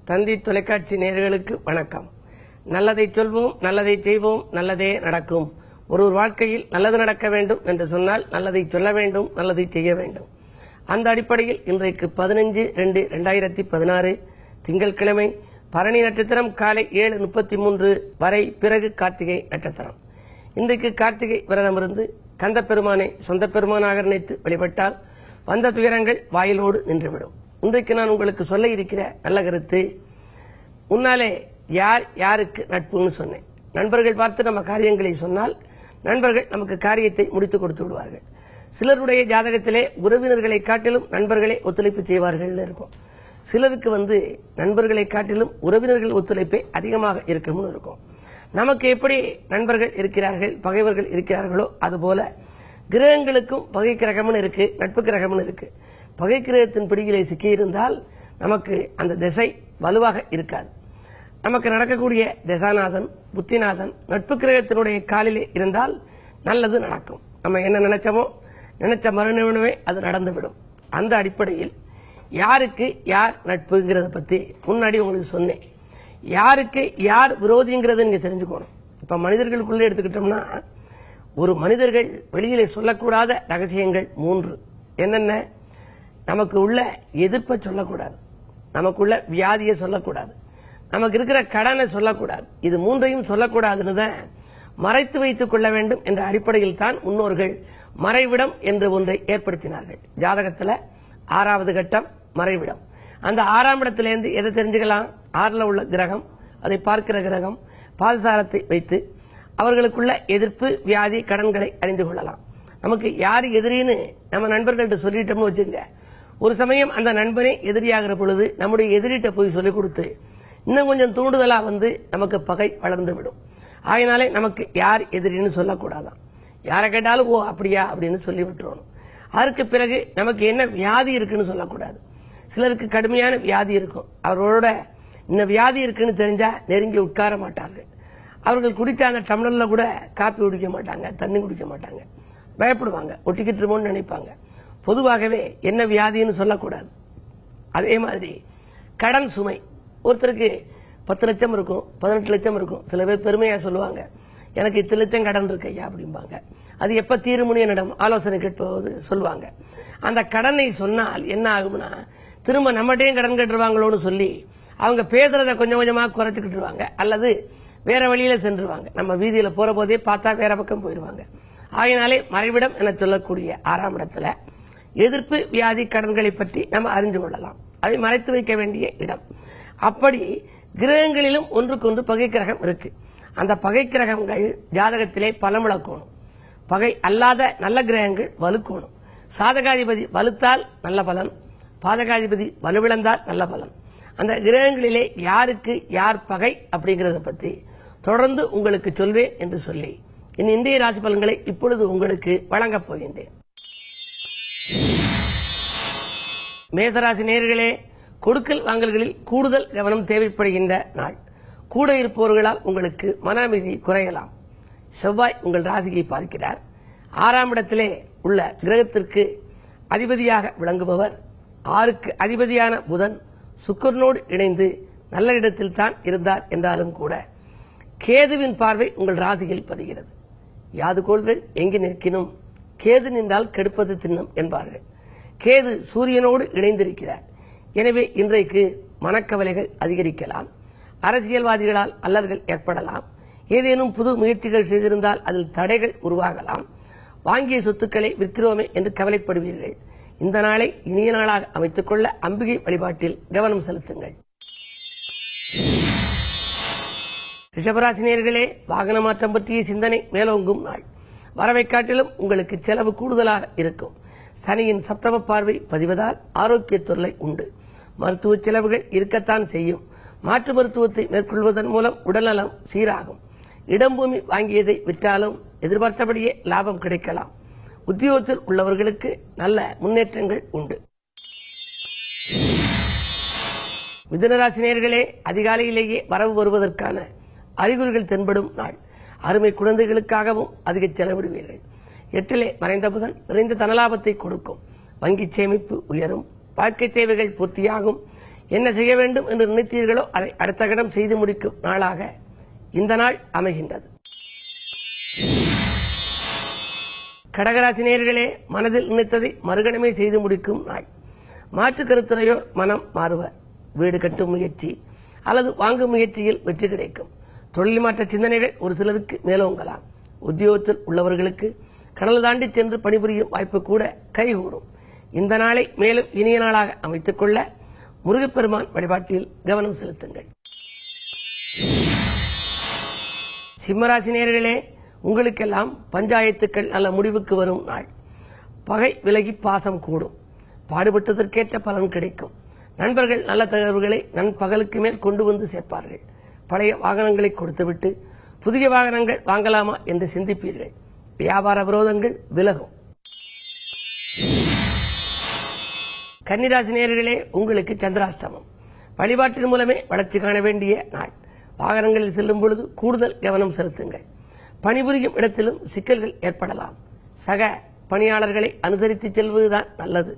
தந்தி தொலைக்காட்சி நேயர்களுக்கு வணக்கம். நல்லதை சொல்வோம், நல்லதை செய்வோம், நல்லதே நடக்கும். ஒரு வாழ்க்கையில் நல்லது நடக்க வேண்டும் என்று சொன்னால் நல்லதை சொல்ல வேண்டும், நல்லதை செய்ய வேண்டும். அந்த அடிப்படையில் இன்றைக்கு 15/2/2016 திங்கட்கிழமை பரணி நட்சத்திரம் காலை 7:33 வரை, பிறகு கார்த்திகை நட்சத்திரம். இன்றைக்கு கார்த்திகை விரதமிருந்து கந்த பெருமானை சொந்த பெருமானாக நினைத்து வழிபட்டால் வந்த துயரங்கள் வாயிலோடு நின்றுவிடும். இன்றைக்கு நான் உங்களுக்கு சொல்ல இருக்கிற நல்ல கருத்து, முன்னாலே யார் யாருக்கு நட்புன்னு சொன்னேன். நண்பர்கள் பார்த்து நம்ம காரியங்களை சொன்னால் நண்பர்கள் நமக்கு காரியத்தை முடித்துக் கொடுத்து விடுவார்கள். சிலருடைய ஜாதகத்திலே உறவினர்களை காட்டிலும் நண்பர்களே ஒத்துழைப்பு செய்வார்கள் இருக்கும். சிலருக்கு நண்பர்களை காட்டிலும் உறவினர்கள் ஒத்துழைப்பே அதிகமாக இருக்கும்னு இருக்கும். நமக்கு எப்படி நண்பர்கள் இருக்கிறார்கள், பகைவர்கள் இருக்கிறார்களோ அதுபோல கிரகங்களுக்கும் பகை கிரகம்னு இருக்கு, நட்பு கிரகம்னு இருக்கு. பகை கிரகத்தின் பிடியிலே சிக்கியிருந்தால் நமக்கு அந்த திசை வலுவாக இருக்காது. நமக்கு நடக்கக்கூடிய தசாநாதன், புத்திநாதன் நட்பு கிரகத்தினுடைய காலிலே இருந்தால் நல்லது நடக்கும். நம்ம என்ன நினைச்சோமோ நினைச்ச மறுநிமிடமே அது நடந்துவிடும். அந்த அடிப்படையில் யாருக்கு யார் நட்புங்கிறத பத்தி முன்னாடி உங்களுக்கு சொன்னேன். யாருக்கு யார் விரோதிங்கிறத நீங்க தெரிஞ்சுக்கணும். இப்ப மனிதர்களுக்குள்ளே எடுத்துக்கிட்டோம்னா, ஒரு மனிதர்கள் வெளியிலே சொல்லக்கூடாத ரகசியங்கள் 3. என்னென்ன? நமக்கு உள்ள எதிர்ப்பை சொல்லக்கூடாது, நமக்குள்ள வியாதியை சொல்லக்கூடாது, நமக்கு இருக்கிற கடனை சொல்லக்கூடாது. இது 3ஐயும் சொல்லக்கூடாதுன்னு தான் மறைத்து வைத்துக் கொள்ள வேண்டும் என்ற அடிப்படையில் தான் முன்னோர்கள் மறைவிடம் என்று ஒன்றை ஏற்படுத்தினார்கள். ஜாதகத்துல 6வது கட்டம் மறைவிடம். அந்த 6ஆம் இடத்திலிருந்து எதை தெரிஞ்சுக்கலாம்? 6ல் உள்ள கிரகம், அதை பார்க்கிற கிரகம், பாதசாரத்தை வைத்து அவர்களுக்குள்ள எதிர்ப்பு, வியாதி, கடன்களை அறிந்து கொள்ளலாம். நமக்கு யார் எதிரின்னு நம்ம நண்பர்கள்ட்ட சொல்லிட்டோம்னு வச்சுங்க, ஒரு சமயம் அந்த நண்பனே எதிரியாகிற பொழுது நம்முடைய எதிரிட்ட போய் சொல்லிக் கொடுத்து இன்னும் கொஞ்சம் தூண்டுதலா நமக்கு பகை வளர்ந்து விடும். ஆகினாலே நமக்கு யார் எதிரின்னு சொல்லக்கூடாதான். யாரை கேட்டாலும் ஓ அப்படியா அப்படின்னு சொல்லி விட்டுறணும். அதற்கு பிறகு நமக்கு என்ன வியாதி இருக்குன்னு சொல்லக்கூடாது. சிலருக்கு கடுமையான வியாதி இருக்கும், அவர்களோட இந்த வியாதி இருக்குன்னு தெரிஞ்சா நெருங்கி உட்கார மாட்டார்கள். அவர்கள் குடிச்ச அந்த டம்ளர்ல கூட காப்பி குடிக்க மாட்டாங்க, தண்ணி குடிக்க மாட்டாங்க, பயப்படுவாங்க, ஒட்டிக்கிட்டுமோன்னு நினைப்பாங்க. பொதுவாகவே என்ன வியாதின்னு சொல்லக்கூடாது. அதே மாதிரி கடன் சுமை, ஒருத்தருக்கு 10 லட்சம் இருக்கும், 18 லட்சம் இருக்கும். சில பேர் பெருமையா சொல்லுவாங்க, எனக்கு 10 லட்சம் கடன் இருக்கு ஐயா அப்படிம்பாங்க. அது எப்ப தீருமுனி என்னிடம் ஆலோசனை கேட்பது சொல்லுவாங்க. அந்த கடனை சொன்னால் என்ன ஆகும்னா, திரும்ப நம்மகிட்டையும் கடன் கட்டுருவாங்களோன்னு சொல்லி அவங்க பேசுறத கொஞ்சம் கொஞ்சமா குறைச்சுக்கிட்டுருவாங்க, அல்லது வேற வழியில சென்றுவாங்க. நம்ம வீதியில போற போதே பார்த்தா வேற பக்கம் போயிடுவாங்க. ஆகினாலே மறைவிடம் என சொல்லக்கூடிய 6ஆம் இடத்துல எதிர்ப்பு, வியாதி, கடன்களை பற்றி நம்ம அறிந்து கொள்ளலாம். அதை மறைத்து வைக்க வேண்டிய இடம். அப்படி கிரகங்களிலும் ஒன்றுக்கொன்று பகை கிரகம் இருக்கு. அந்த பகை கிரகங்கள் ஜாதகத்திலே பலமிழக்கணும். பகை அல்லாத நல்ல கிரகங்கள் வலுக்கணும். சாதகாதிபதி வலுத்தால் நல்ல பலன், பாதகாதிபதி வலுவிழந்தால் நல்ல பலன். அந்த கிரகங்களிலே யாருக்கு யார் பகை அப்படிங்கறத பற்றி தொடர்ந்து உங்களுக்கு சொல்வேன் என்று சொல்லி இன்றைய ராசி பலன்களை இப்பொழுது உங்களுக்கு வழங்கப் போகின்றேன். மேசராசி நேயர்களே, கொடுக்கல் வாங்கல்களில் கூடுதல் கவனம் தேவைப்படுகின்ற நாள். கூட இருப்பவர்களால் உங்களுக்கு மன அமைதி குறையலாம். செவ்வாய் உங்கள் ராசியை பார்க்கிறார். 6ஆம் இடத்திலே உள்ள கிரகத்திற்கு அதிபதியாக விளங்குபவர் 6க்கு அதிபதியான புதன் சுக்கிரனோடு இணைந்து நல்ல இடத்தில் தான் இருந்தார் என்றாலும் கூட கேதுவின் பார்வை உங்கள் ராசியில் பதிகிறது. யாது கோள்கள் எங்கு நிற்கினும் கேது நின்றால் கெடுப்பது தின்னும் என்பார்கள். கேது சூரியனோடு இணைந்திருக்கிறார். எனவே இன்றைக்கு மனக்கவலைகள் அதிகரிக்கலாம். அரசியல்வாதிகளால் அல்லல்கள் ஏற்படலாம். ஏதேனும் புது முயற்சிகள் செய்திருந்தால் அதில் தடைகள் உருவாகலாம். வாங்கிய சொத்துக்களை விற்கிறோமே என்று கவலைப்படுவீர்கள். இந்த நாளை இனிய நாளாக அமைத்துக் கொள்ள அம்பிகை வழிபாட்டில் கவனம் செலுத்துங்கள். ரிஷபராசினியர்களே, வாகன மாற்றம் பற்றிய சிந்தனை மேலோங்கும் நாள். வரவை காட்டிலும் உங்களுக்கு செலவு கூடுதலாக இருக்கும். சனியின் சப்தம பார்வை பதிவதால் ஆரோக்கிய தொல்லை உண்டு. மருத்துவ செலவுகள் இருக்கத்தான் செய்யும். மாற்று மருத்துவத்தை மேற்கொள்வதன் மூலம் உடல்நலம் சீராகும். இடம்பூமி வாங்கியதை விற்றாலும் எதிர்பார்த்தபடியே லாபம் கிடைக்கலாம். உத்தியோகத்தில் உள்ளவர்களுக்கு நல்ல முன்னேற்றங்கள் உண்டு. மிதுனராசி நேயர்களே, அதிகாலையிலேயே வரவு வருவதற்கான அறிகுறிகள் தென்படும் நாள். அருமை குழந்தைகளுக்காகவும் அதிக செலவிடுவீர்கள். 8லே மறைந்த புதன் நிறைந்த தனலாபத்தை கொடுக்கும். வங்கி சேமிப்பு உயரும். வாழ்க்கை தேவைகள் பூர்த்தியாகும். என்ன செய்ய வேண்டும் என்று நினைத்தீர்களோ அதை அடுத்த கணம் செய்து முடிக்கும் நாளாக இந்த நாள் அமைகின்றது. கடகராசி நேயர்களே, மனதில் நினைத்ததை மறுகணமே செய்து முடிக்கும் நாள். மாற்று கருத்துரையோர் மனம் மாறுவர். வீடு கட்டும் முயற்சி அல்லது வாங்கும் முயற்சியில் வெற்றி கிடைக்கும். தொழில் மாற்ற சிந்தனைகள் ஒரு சிலருக்கு மேலோங்கலாம். உத்தியோகத்தில் உள்ளவர்களுக்கு கடல் தாண்டி சென்று பணிபுரியும் வாய்ப்பு கூட கைகூடும். இந்த நாளை மேலும் இனிய நாளாக அமைத்துக் கொள்ள முருகப்பெருமான் வழிபாட்டில் கவனம் செலுத்துங்கள். சிம்மராசி நேயர்களே, உங்களுக்கெல்லாம் பஞ்சாயத்துக்கள் நல்ல முடிவுக்கு வரும் நாள். பகை விலகி பாசம் கூடும். பாடுபட்டதற்கேற்ற பலன் கிடைக்கும். நண்பர்கள் நல்ல தகவல்களை நண்பகலுக்கு மேல் கொண்டு வந்து சேர்ப்பார்கள். பழைய வாகனங்களை கொடுத்துவிட்டு புதிய வாகனங்கள் வாங்கலாமா என்று சிந்திப்பீர்கள். வியாபார விரோதங்கள் விலகும். கன்னிராசி நேயர்களே, உங்களுக்கு சந்திராஷ்டமம். வழிபாட்டின் மூலமே வளர்ச்சி காண வேண்டிய நாள். வாகனங்களில் செல்லும் பொழுது கூடுதல் கவனம் செலுத்துங்கள். பணிபுரியும் இடத்திலும் சிக்கல்கள் ஏற்படலாம். சக பணியாளர்களை அனுசரித்து செல்வதுதான் நல்லது.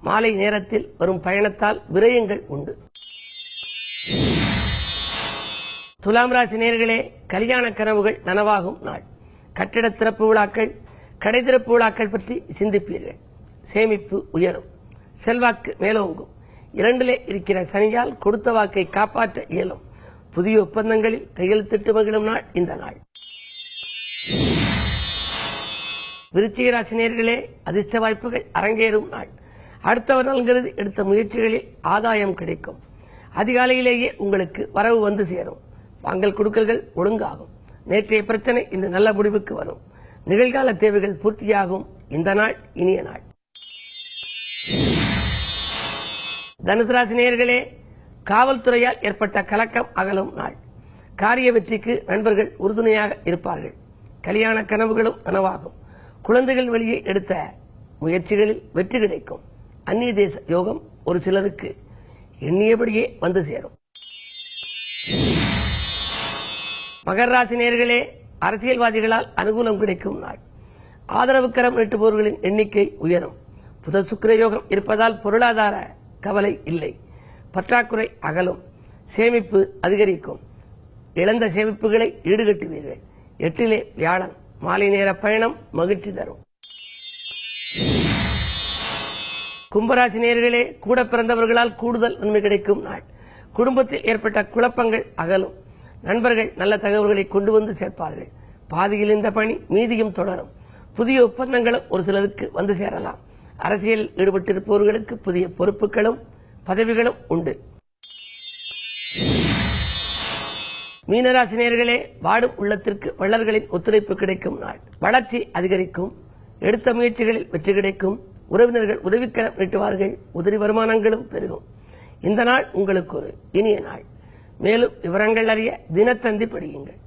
மாலை நேரத்தில் வரும் பயணத்தால் விரயங்கள் உண்டு. துலாம் ராசி நேயர்களே, கல்யாண கனவுகள் நனவாகும் நாள். கட்டிட திறப்பு விழாக்கள், கடை திறப்பு விழாக்கள் பற்றி சிந்திப்பீர்கள். சேமிப்பு உயரும். செல்வாக்கு மேலோங்கும். 2லே இருக்கிற சனியால் கொடுத்த வாக்கை காப்பாற்ற இயலும். புதிய ஒப்பந்தங்களில் கையெழுத்திட்டு மகிழும் நாள் இந்த நாள். விருச்சிக ராசி நேயர்களே, அதிர்ஷ்ட வாய்ப்புகள் அரங்கேறும் நாள். அடுத்தவர் நல்கிறது எடுத்த முயற்சிகளில் ஆதாயம் கிடைக்கும். அதிகாலையிலேயே உங்களுக்கு வரவு வந்து சேரும். வாங்கல் கொடுக்கல்கள் ஒழுங்காகும். நேற்றைய பிரச்சனை இந்த நல்ல முடிவுக்கு வரும். நிகழ்கால தேவைகள் பூர்த்தியாகும். இந்த நாள் இனிய நாள். தனுசு ராசி நேயர்களே, காவல்துறையால் ஏற்பட்ட கலக்கம் அகலும் நாள். காரிய வெற்றிக்கு நண்பர்கள் உறுதுணையாக இருப்பார்கள். கல்யாண கனவுகளும் நனவாகும். குழந்தைகள் வழியே எடுத்த முயற்சிகளில் வெற்றி கிடைக்கும். அந்நிய தேச யோகம் ஒரு சிலருக்கு எண்ணியபடியே வந்து சேரும். மகர ராசி நேயர்களே, அரசியல்வாதிகளால் அனுகூலம் கிடைக்கும் நாள். ஆதரவு கரம் நீட்டுபவர்களின் எண்ணிக்கை உயரும். புத சுக்கிர யோகம் இருப்பதால் பொருளாதார கவலை இல்லை. பற்றாக்குறை அகலும். சேமிப்பு அதிகரிக்கும். இழந்த சேமிப்புகளை ஈடுகட்டுவீர்கள். 8லே வியாழன். மாலை நேர பயணம் மகிழ்ச்சி தரும். கும்பராசி நேயர்களே, கூட பிறந்தவர்களால் கூடுதல் நன்மை கிடைக்கும் நாள். குடும்பத்தில் ஏற்பட்ட குழப்பங்கள் அகலும். நண்பர்கள் நல்ல தகவல்களை கொண்டு வந்து சேர்ப்பார்கள். பாதியில் இந்த பணி மீதியும் தொடரும். புதிய ஒப்பந்தங்களும் ஒரு சிலருக்கு வந்து சேரலாம். அரசியலில் ஈடுபட்டிருப்பவர்களுக்கு புதிய பொறுப்புகளும் பதவிகளும் உண்டு. மீனராசி நேயர்களே, வாடும் உள்ளத்திற்கு வள்ளல்களின் ஒத்துழைப்பு கிடைக்கும் நாள். வளர்ச்சி அதிகரிக்கும். எடுத்த முயற்சிகளில் வெற்றி கிடைக்கும். உறவினர்கள் உதவிக்கரம் நீட்டுவார்கள். உதிரி வருமானங்களும் பெருகும். இந்த நாள் உங்களுக்கு ஒரு இனிய நாள். மேலும் விவரங்கள் அறிய தினத்தந்தி படியுங்கள்.